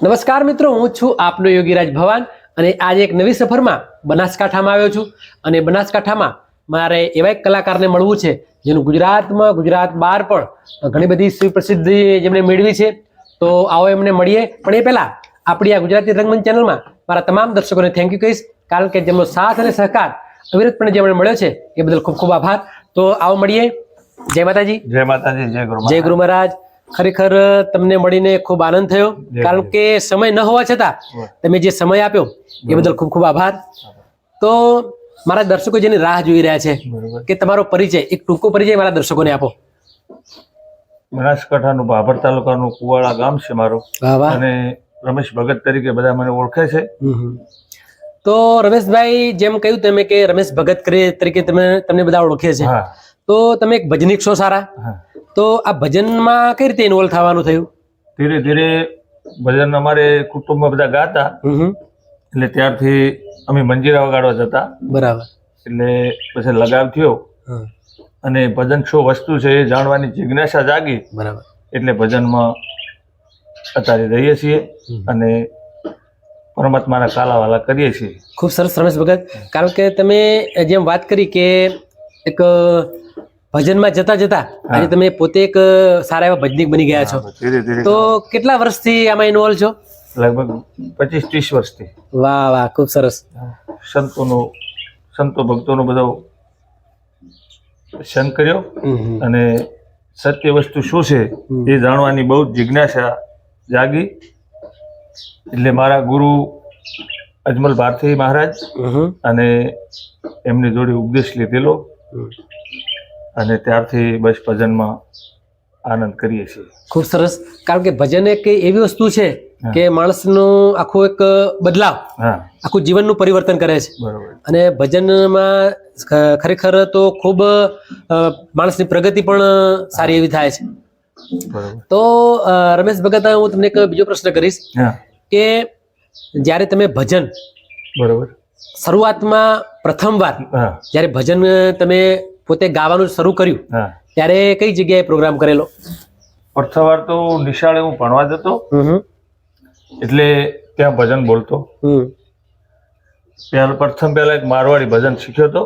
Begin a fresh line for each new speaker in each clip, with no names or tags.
નમસ્કાર મિત્રો, હું છું આપનો યોગીરાજ ભવાન અને આજે એક નવી સફરમાં બનાસકાંઠામાં આવ્યો છું. અને બનાસકાંઠામાં મારે એવા એક કલાકારને મળવું છે જેનું ગુજરાતમાં ગુજરાત બહાર પણ ઘણી બધી સુપ્રસિદ્ધિ જેમણે મેળવી છે. તો આવો એમને મળીએ. પણ એ પહેલાં આપણી આ ગુજરાતી રંગમંચ ચેનલમાં મારા તમામ દર્શકોને થેન્ક યુ કહીશ, કારણ કે જેમનો સાથ અને સહકાર અવિરતપણે જેમણે મળ્યો છે એ બદલ ખૂબ ખૂબ આભાર. તો આવો મળીએ. જય માતાજી.
જય માતાજી.
જય ગુરુ મહારાજ. ખરેખર તમને મળીને ખૂબ આનંદ થયો, કારણ કે સમય ન હોવા છતાં તમે જે સમય આપ્યો એ બદલ ખૂબ ખૂબ આભાર. તો મારા દર્શકો જેની રાહ જોઈ રહ્યા છે કે તમારો પરિચય, એક ટૂંકો પરિચય મારા દર્શકોને આપો.
બનાસકાંઠાનું ભાભર તાલુકાનું કુવાડા ગામ છે મારું, અને રમેશ ભગત તરીકે બધા મને ઓળખે છે.
તો રમેશભાઈ, જેમ કહ્યું તમે કે રમેશ ભગત તરીકે તમને બધા ઓળખે છે, તો તમે એક ભજનિક છો સારા. તો આ ભજનમાં કઈ રીતે ઇન્વોલ્વ થવાનું થયું?
ધીરે ધીરે ભજન અમારે કુટુંબમાં બધા ગાતા, એટલે ત્યારથી અમે મંજીરા વગાડવા જતા.
બરાબર.
એટલે પછી લગાવ થયો અને ભજન શું વસ્તુ છે એ જાણવાની જિજ્ઞાસા જાગી.
બરાબર.
એટલે ભજનમાં અત્યારે રહીએ છીએ અને પરમાત્માના કાલાવાલા કરીએ છીએ.
ખૂબ સરસ રમેશ ભગત, કારણ કે તમે જેમ વાત કરી કે એક ભજનમાં જતા જતા આજે તમે પોતે એક સારા એવા ભજનિક બની ગયા છો.
ધીરે ધીરે.
તો કેટલા વર્ષથી આમાં ઇન્વોલ્વ છો?
લગભગ 25-30 વર્ષથી.
વાહ વાહ, ખૂબ સરસ.
સંતો ભક્તોનો બધો સંગ કર્યો અને સત્ય વસ્તુ શું છે એ જાણવાની બહુ જિજ્ઞાસા જાગી. એટલે મારા ગુરુ અજમલ ભારતી મહારાજ અને એમની જોડે ઉપદેશ લીધેલો અને ત્યારથી બસ ભજનમાં આનંદ કરીએ છીએ.
ખૂબ સરસ, કારણ કે ભજન એક એવી વસ્તુ છે કે માણસનું આખું એક બદલાવ, આખું જીવનનું પરિવર્તન કરે છે.
બરોબર.
અને ભજનમાં ખરેખર તો ખૂબ માણસની પ્રગતિ પણ સારી એવી થાય છે.
બરોબર.
તો રમેશ ભગત, હું તમને એક બીજો પ્રશ્ન કરીશ કે જ્યારે તમે ભજન
બરોબર
શરૂઆતમાં પ્રથમવાર જ્યારે ભજન તમે પોતે ગાવાનું શરૂ કર્યું ત્યારે કઈ જગ્યાએ પ્રોગ્રામ કરેલો?
પ્રથમ વાર તો નિશાળે હું ભણવા જતો, એટલે ત્યાં ભજન બોલતો. પહેલા એક મારવાડી ભજન શીખ્યો હતો.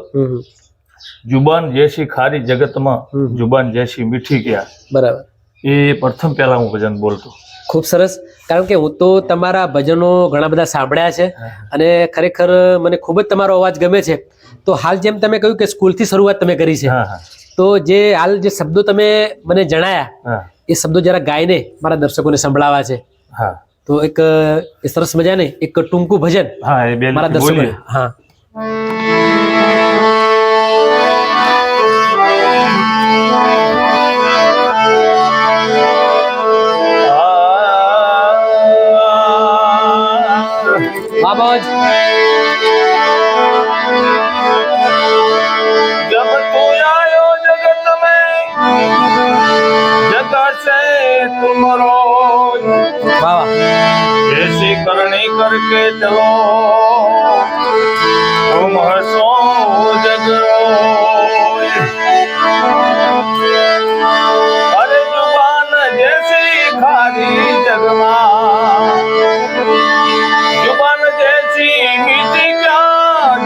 જુબાન જૈસી ખારી જગતમાં જુબાન જૈસી મીઠી ક્યાં.
બરાબર.
એ પહેલા હું ભજન બોલતો.
ખૂબ સરસ, કારણ કે હું તો તમારા ભજનો ઘણા બધા સાંભળ્યા છે અને ખરેખર મને ખૂબ જ તમારો અવાજ ગમે છે. તો હાલ જેમ તમે કહ્યું કે સ્કૂલથી શરૂઆત તમે કરી છે, તો જે હાલ જે શબ્દો તમે મને જણાયા એ શબ્દો જરા ગાઈને મારા દર્શકોને સંભળાવા છે. તો એક સરસ મજાને એક ટૂંકું ભજન મારા દર્શકોને. હા. બાબોજ.
जब तू आयो जगत में जगत से तुमरो ऐसी करनी करके चलो तुम हंसो जगरो. अरे जुबान जैसी खारी जगमा जुबान जैसी मीठी क्या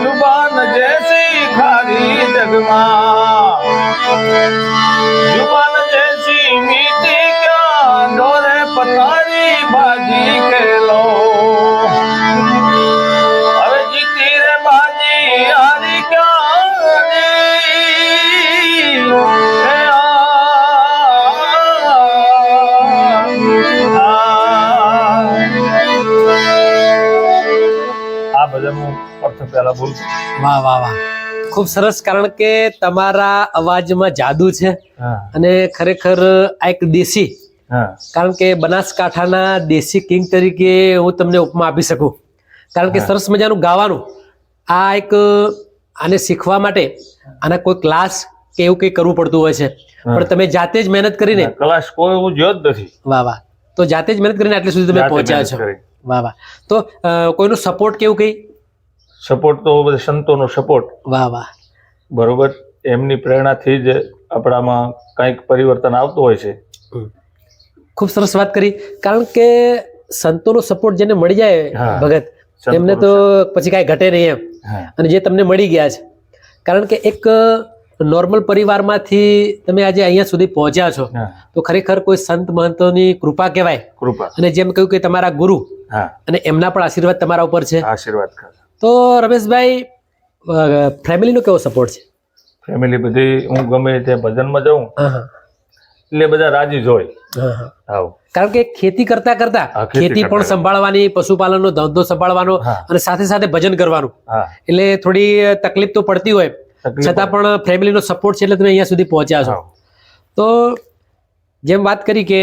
जुबान जैसी खारी जगमा जुबान जैसी मीठी क्या डोरे पतारी भाजी खेलो. अरे जीती रे भाजी हारी क्या આ ભજન હું પ્રથમ પહેલા બોલું.
વાહ વાહ વાહ, ખૂબ સરસ, કારણ કે તમારા અવાજમાં જાદુ છે અને ખરેખર આ એક દેશી, કારણ કે બનાસકાંઠાના દેશી કિંગ તરીકે હું તમને ઉપમા આપી શકું. કારણ કે સરસ મજાનું ગાવાનું આ એક, આને શીખવા માટે આના કોઈ ક્લાસ કે એવું કંઈ કરવું પડતું હોય છે, પણ તમે જાતે જ મહેનત કરીને.
ક્લાસ કોઈ હું જોયો જ નથી.
વાહ વાહ. તો જાતે જ મહેનત કરીને આટલી સુધી તમે પહોંચ્યા છો. વાહ વાહ. તો કોઈનો સપોર્ટ કેવું કંઈ?
સપોર્ટ તો બધા સંતોનો સપોર્ટ.
વાહ વાહ.
બરોબર. એમની પ્રેરણાથી જ આપણામાં કંઈક પરિવર્તન આવતું હોય છે.
ખૂબ સરસ વાત કરી, કારણ કે સંતોનો સપોર્ટ જેને મળી જાય
હા.
ભગત
સંતોનો
એમને તો પછી કાંઈ ઘટે નહીં એમ.
હા
અને જે તમને મળી ગયા છે, કારણ કે એક નોર્મલ પરિવારમાંથી તમે આજે અહીંયા સુધી પહોંચ્યા છો,
હા
તો ખરેખર કોઈ સંત મહંતોની કૃપા કહેવાય.
કૃપા.
અને જેમ કહ્યું કે તમારા ગુરુ
હા
અને એમના પણ આશીર્વાદ તમારા ઉપર છે.
આશીર્વાદ કર.
તો રમેશભાઈ, ફેમિલીનો કેવો સપોર્ટ છે?
ફેમિલી બધી, હું ગમે ત્યાં ભજનમાં જાઉં
હા હા
એટલે બધા રાજી જ હોય.
હા હા.
આવ
કારણ કે ખેતી કરતા કરતા
હા, ખેતી
ખેતી પણ
કરતા.
સંભાળવાની, પશુપાલનનો ધંધો સંભાળવાનો
હા.
અને સાથે સાથે ભજન કરવાનું,
હા
એટલે થોડી તકલીફ તો પડતી હોય,
તકલીફ
છતાં પણ ફેમિલીનો સપોર્ટ છે એટલે તમે અહીંયા સુધી પહોંચ્યા છો.
હા.
તો જેમ વાત કરી કે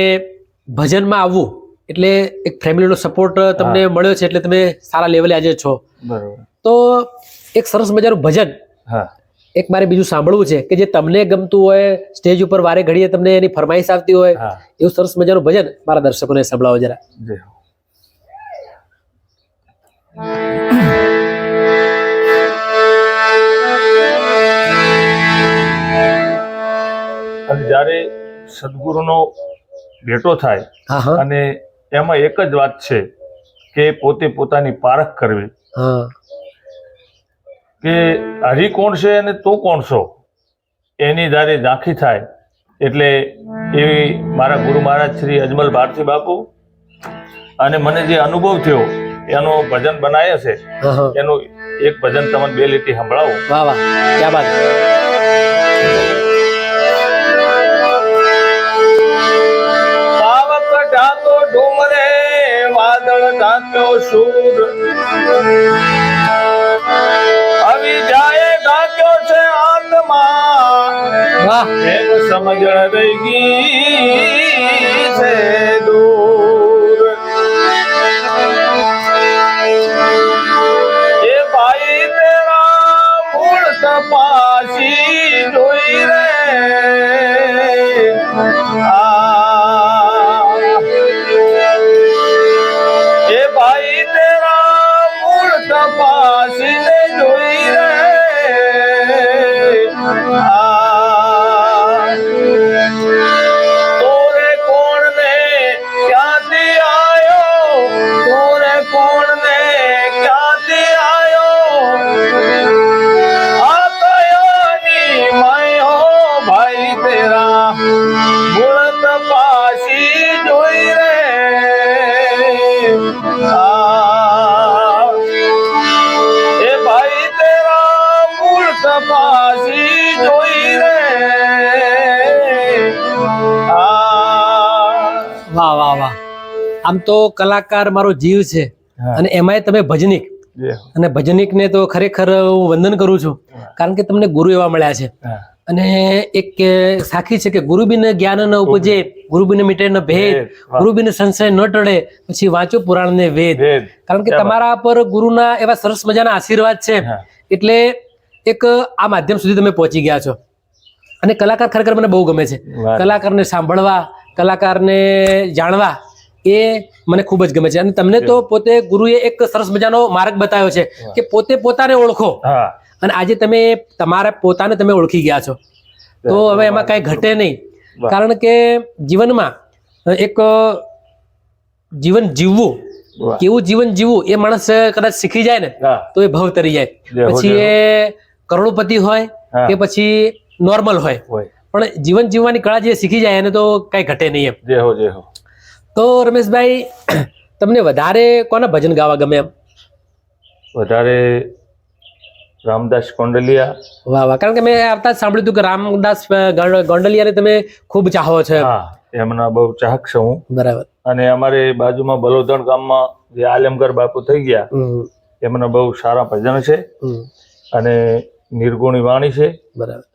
ભજનમાં આવવું એટલે એક ફેમિલીનો સપોર્ટ તમને મળ્યો છે એટલે તમે સારા લેવલે આજે છો.
બરોબર.
તો એક સરસ મજાનું ભજન
હા
એક મારે બીજું સાંભળવું છે કે જે તમને ગમતું હોય, સ્ટેજ ઉપર વારે ઘડીએ તમને એની ફરમાઈશ આવતી હોય,
હા
એવું સરસ મજાનું ભજન મારા દર્શકોને સંભળાવો જરા.
જય હો. અને જ્યારે સદગુરુનો ભેટો થાય
હા હા
અને એમાં એક જ વાત છે કે પોતે પોતાની પારખ કરવી
હા
કે હરી કોણ છે અને તો કોણ છો, એની જ્યારે ઝાંખી થાય એટલે એવી મારા ગુરુ મહારાજ શ્રી અજમલ ભારતી બાપુ અને મને જે અનુભવ થયો એનો ભજન બનાવ્યા છે,
હા હા.
એનું એક ભજન તમને બે લીટી સંભળાવું.
વાહ વાહ, ક્યા બાત.
પાવક ઢાતો ડુમરે વાદળ ઢાંક્યો સૂર, આવી જાય ઢાંક્યો છે આત્મા,
વાહ.
એક સમજણ રહી ગઈ છે દૂર. એ ભાઈ તેરા મૂળ તપાસી જોઈ રે, એ ભાઈ તેરા મૂળ તપાસીને જોઈ રે, તોરે કોણ ને ક્યાંથી આયો, તોરે કોણ ને ક્યાંથી આયો, આ કયોની માય હો ભાઈ તેરા મૂળ તપાસી જોઈ રે, એ ભાઈ તેરા મૂળ તપાસી જોઈ રે.
વાહ વાહ વાહ. આમ તો કલાકાર મારો જીવ છે અને એમાંય તમે ભજનિક, અને ભજનિકને તો ખરેખર હું વંદન કરું છું, કારણ કે તમને ગુરુ એવા મળ્યા છે. અને એક સાખી છે કે ગુરુ બિન જ્ઞાન ન ઉપજે, ગુરુ બિન મીટે ન ભેદ, ગુરુ બિન સંશય ન ટળે, પછી વાંચો પુરાણ ને વેદ. કારણ કે તમારા પર ગુરુના એવા સરસ મજાના આશીર્વાદ છે એટલે એક આ માધ્યમ સુધી તમે પહોંચી ગયા છો. અને કલાકાર ખરેખર મને બહુ ગમે છે. કલાકારને સાંભળવા, કલાકારને જાણવા એ મને ખૂબ જ ગમે છે. અને તમને તો પોતે ગુરુએ એક સરસ મજાનો માર્ગ બતાવ્યો છે કે પોતે પોતાને ઓળખો, અને આજે તમે તમારા પોતાને તમે ઓળખી ગયા છો, તો હવે એમાં કાંઈ ઘટે નહીં. કારણ કે જીવનમાં એક જીવન જીવવું, કેવું જીવન જીવવું એ માણસ કદાચ શીખી જાય ને તો એ ભવ તરી જાય. પછી એ કરોડોપતિ હોય કે પછી નોર્મલ હોય, પણ જીવન જીવવાની કળા જે શીખી જાય એને તો કઈ ઘટે નહીં એમ.
જય હો જય હો.
તો રમેશભાઈ, તમને વધારે કોના ભજન ગાવા ગમે એમ?
વધારે રામદાસ ગોંડલિયા.
વાહ વાહ. કારણ કે મેં આવતા જ સાંભળ્યું હતું કે રામદાસ ગોંડલિયાને તમે ખૂબ ચાહો છો.
હા, એમના બહુ ચાહક છું હું.
બરાબર.
અને અમારે બાજુમાં બલોદણ ગામમાં જે આલમગર બાપુ થઈ ગયા, એમના બહુ સારા ભજન છે અને નિર્ગુણી વાણી છે.
બરાબર.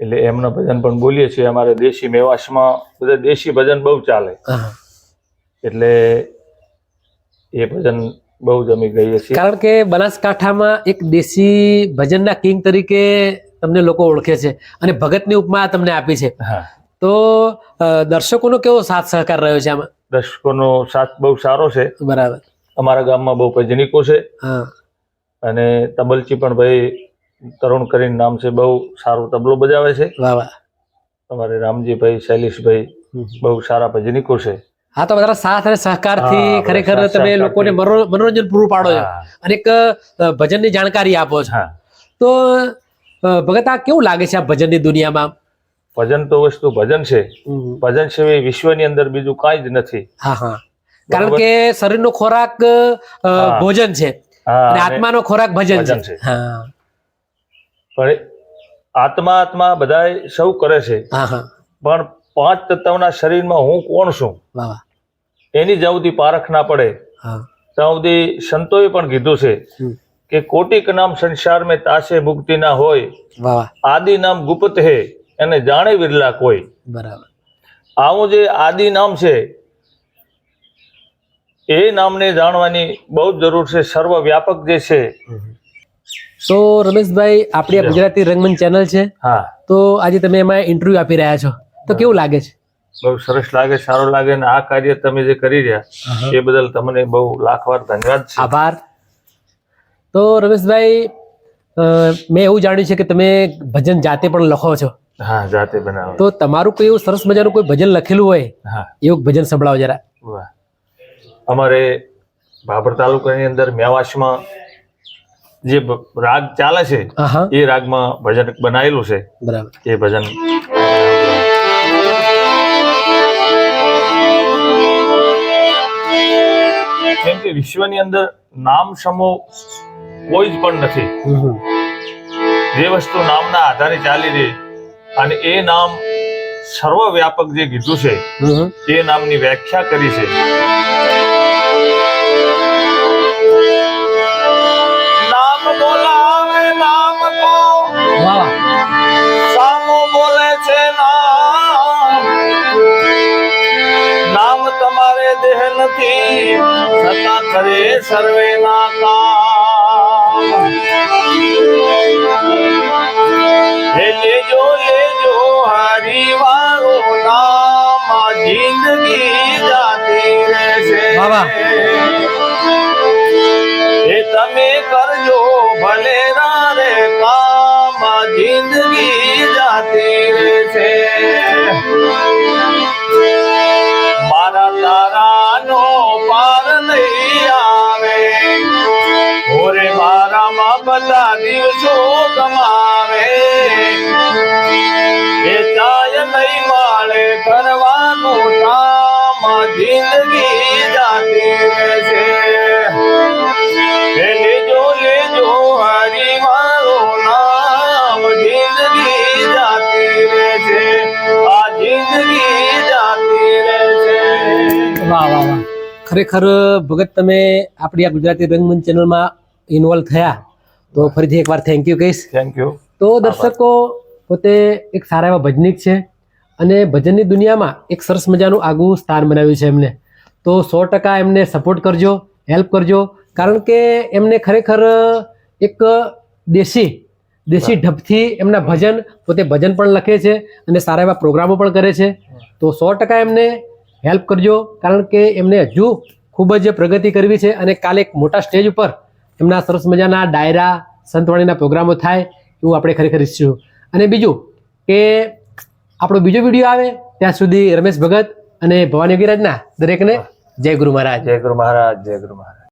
એટલે એમના ભજન પણ બોલીએ છીએ. અમારે દેશી મેવાસમાં બધા દેશી ભજન બહુ ચાલે, એટલે એ ભજન બહુ જમી ગઈએ છીએ.
કારણ કે બનાસકાંઠામાં એક દેશી ભજનના કિંગ તરીકે તમને લોકો ઓળખે છે અને ભગતની ઉપમા તમને આપી છે. તો દર્શકોનો કેવો સાથ સહકાર રહ્યો છે આમાં?
દર્શકોનો સાથ બહુ સારો છે.
બરાબર.
અમારા ગામમાં બહુ ભજનિકો છે અને તબલચી પણ ભાઈ તરુણ કરીને નામ છે, બહુ સારું તબલો બજાવે છે.
વાહ વાહ.
અમારે રામજીભાઈ, શૈલેષભાઈ બહુ સારા ભજનિકો છે.
હા, તો બધા સાથ અને સહકારથી
હા, બધા
ખરેખર
સાથ
તમે
સહકારથી.
લોકોને મનોરંજન પૂરું પાડો છો
હા.
અને એક ભજનની જાણકારી આપો છો.
હા,
તો ભગત આ કેવું લાગે છે આ ભજનની દુનિયામાં?
ભજન તો વસ્તુ ભજન છે. ભજન સિવાય વિશ્વની અંદર બીજું કાંઈ જ નથી.
હા હા, કારણ
બરોબર.
કે શરીરનો ખોરાક
હા.
ભોજન છે
હા,
અને
અને
આત્માનો ખોરાક ભજન
ભજન
છે.
છે.
હા
પણ આત્મા બધાય સૌ કરે છે,
હા હા,
પણ પાંચ તત્વના શરીરમાં હું કોણ છું
વાહ વાહ.
એની જ્યાં સુધી પારખ ના પડે
હા
ત્યાં સુધી સંતોએ પણ કીધું છે
હમ,
કે કોટિક નામ સંસાર મેં તાસે મુક્તિ ના હોય,
વાહ વાહ,
આદિ નામ ગુપ્ત હે એને જાણે વિરલા કોઈ.
બરાબર.
આવું જે આદિ નામ છે એ નામને જાણવાની બહુ જ જરૂર છે. સર્વવ્યાપક જે છે.
તો રમેશભાઈ, આપણી આ ગુજરાતી રંગમંચ ચેનલ છે,
હા,
તો આજે તમે એમાં ઇન્ટરવ્યુ આપી રહ્યા છો, તો કેવું લાગે છે?
બહુ સરસ લાગે, સારું લાગે. અને આ કાર્ય તમે જે કરી રહ્યા એ બદલ તમને બહુ લાખવાર ધન્યવાદ છે.
આભાર. તો રમેશભાઈ, મેં એવું જાણ્યું છે કે તમે ભજન જાતે પણ લખો છો,
હા, જાતે બનાવો.
તો તમારું કોઈ એવું સરસ મજાનું કોઈ ભજન લખેલું હોય
હા,
એવું ભજન સંભળાવો જરા.
વાહ. અમારે ભાભર તાલુકાની અંદર મેવાસમાં જે રાગ ચાલે છે
હા હા,
એ રાગમાં ભજન બનાવેલું છે.
બરાબર.
એ ભજન કેમ કે વિશ્વની અંદર નામ સમૂહ કોઈ જ પણ નથી. જે વસ્તુ નામના આધારે ચાલી રહી અને એ નામ સર્વવ્યાપક જે કીધું છે એ નામની વ્યાખ્યા કરી છે. નામ બોલાવે નામ કો
વાહ
સામો બોલે છે નામ. નામ તમારે દેહ નથી છતાં કરે સર્વે ના કામ. હે લેજો લેજો હરી વાળું નામ, આ જિંદગી જાતી રહેશે.
વાહ વાહ.
એ તમે કરજો ભલે રે કામ, આ જિંદગી જાતી રહેશે. મારા તારાનો પાર નહીં આવે, ઓરે મારામાં બધા દિવસો ગમાવે. એ ચાય નહીં માળે કરવાનું કામ, આ જિંદગી જાતી રહેશે. એ લેજો લેજો હરી મારું નામ, જિંદગી જાતી રહેશે. આ જિંદગી જાતી રહેશે.
વાહ વાહ વાહ. ખરેખર ભગત, તમે આપણી આ ગુજરાતી રંગમંચ ચેનલમાં ઇન્વોલ્વ થયા તો ફરીથી એકવાર થેન્ક યુ કહીશ.
Thank you.
તો દર્શકો, પોતે એક સારા એવા ભજનિક છે અને ભજનની દુનિયામાં એક સરસ મજાનું આગવું સ્થાન બનાવ્યું છે એમને. તો 100% એમને સપોર્ટ કરજો, હેલ્પ કરજો, કારણ કે એમને ખરેખર એક દેશી ઢબથી એમના ભજન, પોતે ભજન પણ લખે છે અને સારા એવા પ્રોગ્રામો પણ કરે છે. તો 100% એમને હેલ્પ કરજો, કારણ કે એમને હજુ ખૂબ જ પ્રગતિ કરવી છે અને કાલે એક મોટા સ્ટેજ ઉપર એમના સરસ મજાના ડાયરા, સંતવાણીના પ્રોગ્રામો થાય એવું આપણે ખરેખર ઈચ્છીશું. અને બીજું કે આપણો બીજો વિડીયો આવે ત્યાં સુધી રમેશ ભગત અને ભવાની યોગીરાજના દરેકને જય ગુરુ મહારાજ.
જય ગુરુ મહારાજ. જય ગુરુ મહારાજ.